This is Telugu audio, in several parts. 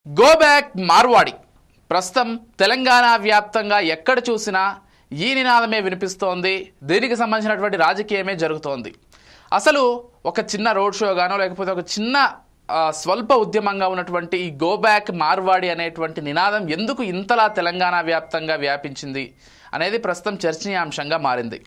గో బ్యాక్ మార్వాడి ప్రస్తుతం తెలంగాణ వ్యాప్తంగా ఎక్కడ చూసినా ఈ నినాదమే వినిపిస్తోంది. దీనికి సంబంధించినటువంటి రాజకీయమే జరుగుతోంది. అసలు ఒక చిన్న రోడ్ షో గానో లేకపోతే ఒక చిన్న స్వల్ప ఉద్యమంగా ఉన్నటువంటి ఈ గో బ్యాక్ మార్వాడి అనేటువంటి నినాదం ఎందుకు ఇంతలా తెలంగాణ వ్యాప్తంగా వ్యాపించింది అనేది ప్రస్తుతం చర్చనీయాంశంగా మారింది.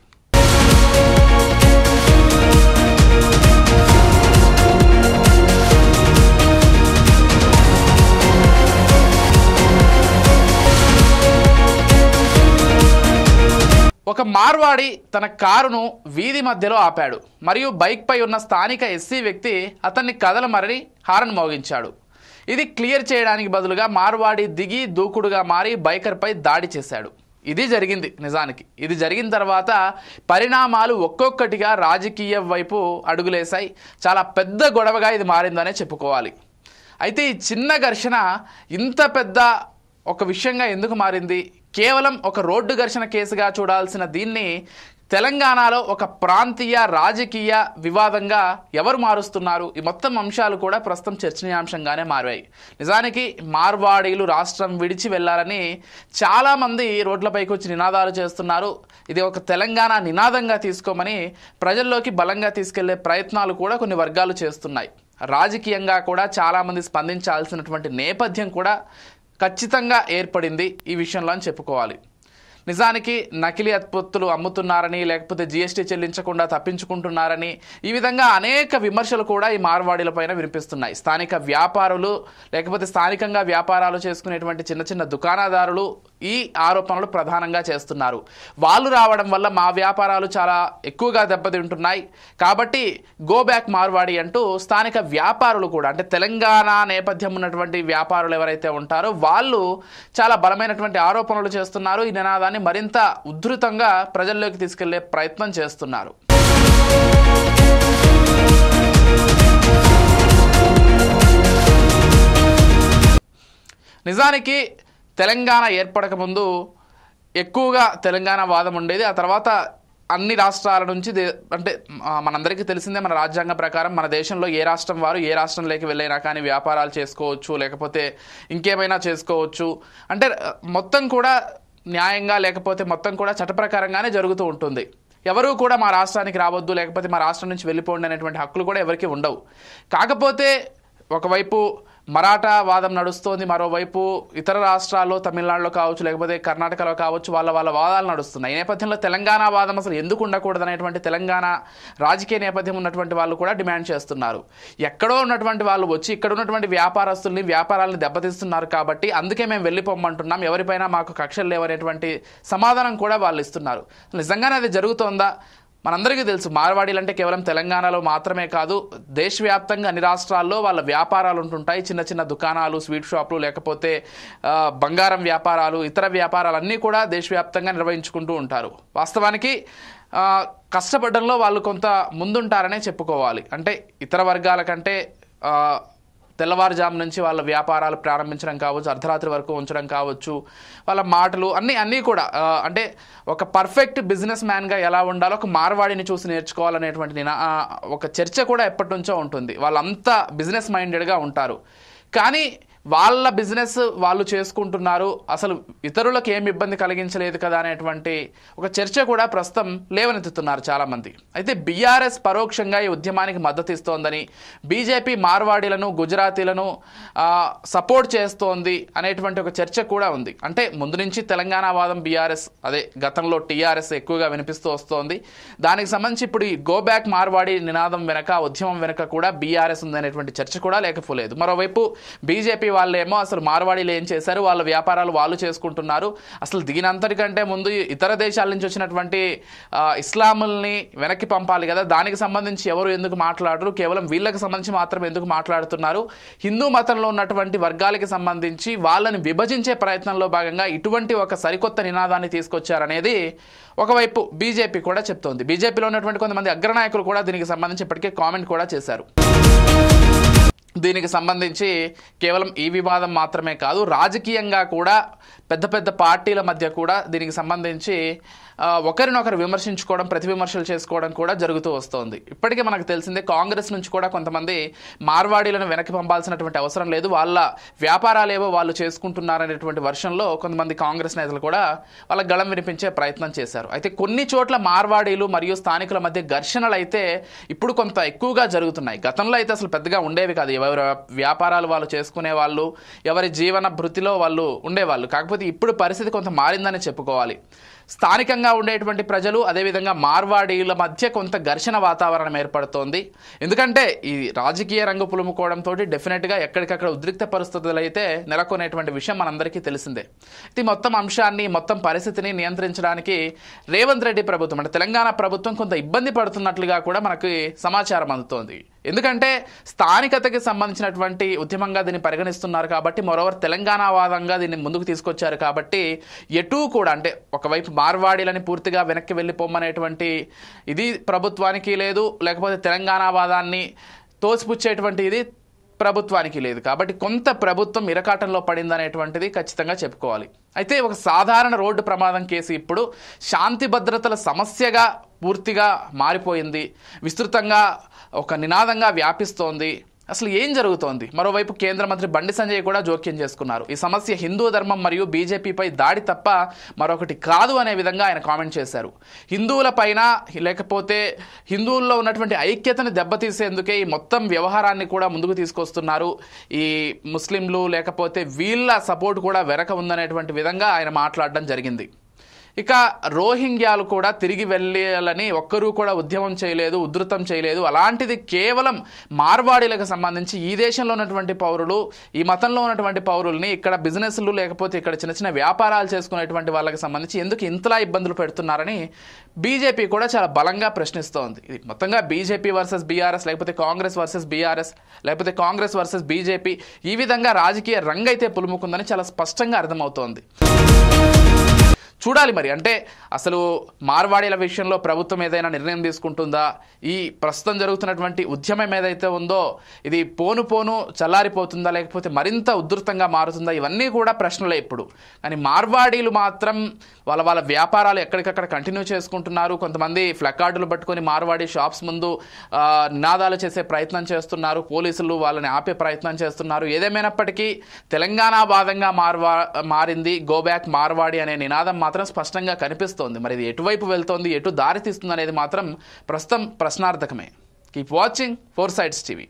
ఒక మార్వాడి తన కారును వీధి మధ్యలో ఆపాడు మరియు బైక్ పై ఉన్న స్థానిక ఎస్సీ వ్యక్తి అతన్ని కదలమరని హారన్ మోగించాడు. ఇది క్లియర్ చేయడానికి బదులుగా మార్వాడి దిగి దూకుడుగా మారి బైకర్ పై దాడి చేశాడు. ఇది జరిగింది. నిజానికి ఇది జరిగిన తర్వాత పరిణామాలు ఒక్కొక్కటిగా రాజకీయ వైపు అడుగులేశాయి. చాలా పెద్ద గొడవగా ఇది మారిందనే చెప్పుకోవాలి. అయితే ఈ చిన్న ఘర్షణ ఇంత పెద్ద ఒక విషయంగా ఎందుకు మారింది? కేవలం ఒక రోడ్డు ఘర్షణ కేసుగా చూడాల్సిన దీన్ని తెలంగాణలో ఒక ప్రాంతీయ రాజకీయ వివాదంగా ఎవరు మారుస్తున్నారు? ఈ మొత్తం అంశాలు కూడా ప్రస్తుతం చర్చనీయాంశంగానే మారాయి. నిజానికి మార్వాడీలు రాష్ట్రం విడిచి వెళ్లాలని చాలామంది రోడ్లపైకి వచ్చి నినాదాలు చేస్తున్నారు. ఇది ఒక తెలంగాణ నినాదంగా తీసుకోమని ప్రజల్లోకి బలంగా తీసుకెళ్లే ప్రయత్నాలు కూడా కొన్ని వర్గాలు చేస్తున్నాయి. రాజకీయంగా కూడా చాలామంది స్పందించాల్సినటువంటి నేపథ్యం కూడా ఖచ్చితంగా ఏర్పడింది ఈ విషయంలో అని చెప్పుకోవాలి. నిజానికి నకిలీ ఉత్పత్తులు అమ్ముతున్నారని లేకపోతే జీఎస్టీ చెల్లించకుండా తప్పించుకుంటున్నారని ఈ విధంగా అనేక విమర్శలు కూడా ఈ మార్వాడీలపైన వినిపిస్తున్నాయి. స్థానిక వ్యాపారులు లేకపోతే స్థానికంగా వ్యాపారాలు చేసుకునేటువంటి చిన్న చిన్న దుకాణదారులు ఈ ఆరోపణలు ప్రధానంగా చేస్తున్నారు. వాళ్ళు రావడం వల్ల మా వ్యాపారాలు చాలా ఎక్కువగా దెబ్బతింటున్నాయి కాబట్టి గో బ్యాక్ మార్వాడి అంటూ స్థానిక వ్యాపారులు కూడా, అంటే తెలంగాణ నేపథ్యం ఉన్నటువంటి వ్యాపారులు ఎవరైతే ఉంటారో వాళ్ళు చాలా బలమైనటువంటి ఆరోపణలు చేస్తున్నారు. ఈ నినాదాన్ని మరింత ఉధృతంగా ప్రజల్లోకి తీసుకెళ్లే ప్రయత్నం చేస్తున్నారు. నిజానికి తెలంగాణ ఏర్పడక ముందు ఎక్కువగా తెలంగాణ వాదం ఉండేది. ఆ తర్వాత అన్ని రాష్ట్రాల నుంచి అంటే మనందరికీ తెలిసిందే, మన రాజ్యాంగం ప్రకారం మన దేశంలో ఏ రాష్ట్రం వారు ఏ రాష్ట్రంలోకి వెళ్ళైనా కానీ వ్యాపారాలు చేసుకోవచ్చు లేకపోతే ఇంకేమైనా చేసుకోవచ్చు. అంటే మొత్తం కూడా న్యాయంగా లేకపోతే మొత్తం కూడా చట్ట ప్రకారంగానే జరుగుతూ ఉంటుంది. ఎవరూ కూడా మా రాష్ట్రానికి రావద్దు లేకపోతే మా రాష్ట్రం నుంచి వెళ్ళిపోండి అనేటువంటి హక్కులు కూడా ఎవరికి ఉండవు. కాకపోతే ఒకవైపు మరాఠా వాదం నడుస్తోంది, మరోవైపు ఇతర రాష్ట్రాల్లో తమిళనాడులో కావచ్చు లేకపోతే కర్ణాటకలో కావచ్చు వాళ్ళ వాదాలు నడుస్తున్నాయి. ఈ నేపథ్యంలో తెలంగాణ వాదం అసలు ఎందుకు ఉండకూడదు అనేటువంటి తెలంగాణ రాజకీయ నేపథ్యం ఉన్నటువంటి వాళ్ళు కూడా డిమాండ్ చేస్తున్నారు. ఎక్కడో ఉన్నటువంటి వాళ్ళు వచ్చి ఇక్కడ ఉన్నటువంటి వ్యాపారస్తుల్ని వ్యాపారాలను దెబ్బతీస్తున్నారు కాబట్టి అందుకే మేము వెళ్ళిపోమంటున్నాం, ఎవరిపైనా మాకు కక్షలు లేవనేటువంటి సమాధానం కూడా వాళ్ళు ఇస్తున్నారు. నిజంగానే అది జరుగుతోందా? మనందరికీ తెలుసు, మార్వాడీలు అంటే కేవలం తెలంగాణలో మాత్రమే కాదు, దేశవ్యాప్తంగా అన్ని రాష్ట్రాల్లో వాళ్ళ వ్యాపారాలు ఉంటుంటాయి. చిన్న చిన్న దుకాణాలు, స్వీట్ షాపులు లేకపోతే బంగారం వ్యాపారాలు, ఇతర వ్యాపారాలన్నీ కూడా దేశవ్యాప్తంగా నిర్వహించుకుంటూ ఉంటారు. వాస్తవానికి కష్టపడడంలో వాళ్ళు కొంత ముందుంటారనే చెప్పుకోవాలి. అంటే ఇతర వర్గాల కంటే తెల్లవారుజాము నుంచి వాళ్ళ వ్యాపారాలు ప్రారంభించడం కావచ్చు, అర్ధరాత్రి వరకు ఉంచడం కావచ్చు, వాళ్ళ మాటలు అన్నీ కూడా అంటే ఒక పర్ఫెక్ట్ బిజినెస్ మ్యాన్గా ఎలా ఉండాలో ఒక మార్వాడిని చూసి నేర్చుకోవాలనేటువంటి ఒక చర్చ కూడా ఎప్పటి నుంచో ఉంటుంది. వాళ్ళంతా బిజినెస్ మైండెడ్గా ఉంటారు. కానీ వాళ్ళ బిజినెస్ వాళ్ళు చేసుకుంటున్నారు, అసలు ఇతరులకు ఏమి ఇబ్బంది కలిగించలేదు కదా అనేటువంటి ఒక చర్చ కూడా ప్రస్తుతం లేవనెత్తుతున్నారు చాలామంది. అయితే బీఆర్ఎస్ పరోక్షంగా ఈ ఉద్యమానికి మద్దతు ఇస్తోందని, బీజేపీ మార్వాడీలను గుజరాతీలను సపోర్ట్ చేస్తోంది అనేటువంటి ఒక చర్చ కూడా ఉంది. అంటే ముందు నుంచి తెలంగాణ వాదం బీఆర్ఎస్, అదే గతంలో టీఆర్ఎస్ ఎక్కువగా వినిపిస్తూ వస్తోంది. దానికి సంబంధించి ఇప్పుడు ఈ గో బ్యాక్ మార్వాడి నినాదం వెనక, ఉద్యమం వెనక కూడా బీఆర్ఎస్ ఉందనేటువంటి చర్చ కూడా లేకపోలేదు. మరోవైపు బీజేపీ వాళ్ళేమో అసలు మార్వాడీలు ఏం చేశారు, వాళ్ళ వ్యాపారాలు వాళ్ళు చేసుకుంటున్నారు, అసలు దీనంతటికంటే ముందు ఇతర దేశాల నుంచి వచ్చినటువంటి ఇస్లాముల్ని వెనక్కి పంపాలి కదా, దానికి సంబంధించి ఎవరు ఎందుకు మాట్లాడరు, కేవలం వీళ్ళకి సంబంధించి మాత్రం ఎందుకు మాట్లాడుతున్నారు, హిందూ మతంలో ఉన్నటువంటి వర్గాలకి సంబంధించి వాళ్ళని విభజించే ప్రయత్నంలో భాగంగా ఇటువంటి ఒక సరికొత్త నినాదాన్ని తీసుకొచ్చారనేది ఒకవైపు బీజేపీ కూడా చెప్తోంది. బీజేపీలో ఉన్నటువంటి కొంతమంది అగ్రనాయకులు కూడా దీనికి సంబంధించి ఇప్పటికే కామెంట్ కూడా చేశారు. దీనికి సంబంధించి కేవలం ఈ వివాదం మాత్రమే కాదు, రాజకీయంగా కూడా పెద్ద పెద్ద పార్టీల మధ్య కూడా దీనికి సంబంధించి ఒకరినొకరు విమర్శించుకోవడం, ప్రతి విమర్శలు చేసుకోవడం కూడా జరుగుతూ వస్తోంది. ఇప్పటికే మనకు తెలిసిందే కాంగ్రెస్ నుంచి కూడా కొంతమంది మార్వాడీలను వెనక్కి పంపాల్సినటువంటి అవసరం లేదు, వాళ్ళ వ్యాపారాలేవో వాళ్ళు చేసుకుంటున్నారనేటువంటి వర్షంలో కొంతమంది కాంగ్రెస్ నేతలు కూడా వాళ్ళ గళం వినిపించే ప్రయత్నం చేశారు. అయితే కొన్ని చోట్ల మార్వాడీలు మరియు స్థానికుల మధ్య ఘర్షణలు అయితే ఇప్పుడు కొంత ఎక్కువగా జరుగుతున్నాయి. గతంలో అయితే అసలు పెద్దగా ఉండేవి కాదు, ఎవరి వ్యాపారాలు వాళ్ళు చేసుకునే వాళ్ళు, ఎవరి జీవన భృతిలో వాళ్ళు ఉండేవాళ్ళు. కాకపోతే ఇప్పుడు పరిస్థితి కొంత మారిందని చెప్పుకోవాలి. స్థానికంగా ఉండేటువంటి ప్రజలు అదేవిధంగా మార్వాడీల మధ్య కొంత ఘర్షణ వాతావరణం ఏర్పడుతోంది. ఎందుకంటే ఈ రాజకీయ రంగు పులుముకోవడంతో డెఫినెట్గా ఎక్కడికక్కడ ఉద్రిక్త పరిస్థితులు అయితే నెలకొనేటువంటి విషయం మనందరికీ తెలిసిందే. ఈ మొత్తం అంశాన్ని, మొత్తం పరిస్థితిని నియంత్రించడానికి రేవంత్ రెడ్డి ప్రభుత్వం అంటే తెలంగాణ ప్రభుత్వం కొంత ఇబ్బంది పడుతున్నట్లుగా కూడా మనకి సమాచారం అందుతోంది. ఎందుకంటే స్థానికతకి సంబంధించినటువంటి ఉద్యమంగా దీన్ని పరిగణిస్తున్నారు కాబట్టి, మరోవర్ తెలంగాణ వాదంగా దీన్ని ముందుకు తీసుకొచ్చారు కాబట్టి, ఎటూ కూడా అంటే ఒకవైపు మార్వాడీలని పూర్తిగా వెనక్కి వెళ్ళిపోమనేటువంటి ఇది ప్రభుత్వానికి లేదు, లేకపోతే తెలంగాణ వాదాన్ని తోసిపుచ్చేటువంటి ఇది ప్రభుత్వానికి లేదు. కాబట్టి కొంత ప్రభుత్వం ఇరకాటంలో పడిందనేటువంటిది ఖచ్చితంగా చెప్పుకోవాలి. అయితే ఒక సాధారణ రోడ్డు ప్రమాదం కేసు ఇప్పుడు శాంతి భద్రతల సమస్యగా పూర్తిగా మారిపోయింది, విస్తృతంగా ఒక నినాదంగా వ్యాపిస్తోంది. అసలు ఏం జరుగుతోంది? మరోవైపు కేంద్ర మంత్రి బండి సంజయ్ కూడా జోక్యం చేసుకున్నారు. ఈ సమస్య హిందూ ధర్మం మరియు బీజేపీపై దాడి తప్ప మరొకటి కాదు అనే విధంగా ఆయన కామెంట్ చేశారు. హిందువుల పైన లేకపోతే హిందువుల్లో ఉన్నటువంటి ఐక్యతను దెబ్బతీసేందుకే ఈ మొత్తం వ్యవహారాన్ని కూడా ముందుకు తీసుకొస్తున్నారు. ఈ ముస్లింలు లేకపోతే వీళ్ళ సపోర్ట్ కూడా వెనక ఉందనేటువంటి విధంగా ఆయన మాట్లాడడం జరిగింది. ఇక రోహింగ్యాలు కూడా తిరిగి వెళ్ళాలని ఒక్కరూ కూడా ఉద్యమం చేయలేదు, ఉధృతం చేయలేదు. అలాంటిది కేవలం మార్వాడీలకు సంబంధించి ఈ దేశంలో ఉన్నటువంటి పౌరులు, ఈ మతంలో ఉన్నటువంటి పౌరుల్ని ఇక్కడ బిజినెస్లు లేకపోతే ఇక్కడ చిన్న చిన్న వ్యాపారాలు చేసుకునేటువంటి వాళ్ళకి సంబంధించి ఎందుకు ఇంతలా ఇబ్బందులు పెడుతున్నారని బీజేపీ కూడా చాలా బలంగా ప్రశ్నిస్తోంది. ఇది మొత్తంగా బీజేపీ వర్సెస్ బీఆర్ఎస్, లేకపోతే కాంగ్రెస్ వర్సెస్ బీఆర్ఎస్, లేకపోతే కాంగ్రెస్ వర్సెస్ బీజేపీ, ఈ విధంగా రాజకీయ రంగు అయితే పులుముకుందని చాలా స్పష్టంగా అర్థమవుతోంది. చూడాలి మరి, అంటే అసలు మార్వాడీల విషయంలో ప్రభుత్వం ఏదైనా నిర్ణయం తీసుకుంటుందా? ఈ ప్రస్తుతం జరుగుతున్నటువంటి ఉద్యమం ఏదైతే ఉందో ఇది పోను పోను చల్లారిపోతుందా, లేకపోతే మరింత ఉధృతంగా మారుతుందా? ఇవన్నీ కూడా ప్రశ్నలే ఇప్పుడు. కానీ మార్వాడీలు మాత్రం వాళ్ళ వ్యాపారాలు ఎక్కడికక్కడ కంటిన్యూ చేసుకుంటున్నారు. కొంతమంది ఫ్లకార్డులు పట్టుకొని మార్వాడీ షాప్స్ ముందు నినాదాలు చేసే ప్రయత్నం చేస్తున్నారు. పోలీసులు వాళ్ళని ఆపే ప్రయత్నం చేస్తున్నారు. ఏదేమైనప్పటికీ తెలంగాణ వాదంగా మారింది. గో బ్యాక్ మార్వాడి అనే నినాదం మాత్రం స్పష్టంగా కనిపిస్తోంది. మరి ఇది ఎటువైపు వెళ్తోంది, ఎటు దారి తీస్తుంది అనేది మాత్రం ప్రస్తుతం ప్రశ్నార్థకమే. Keep watching 4 Sides TV.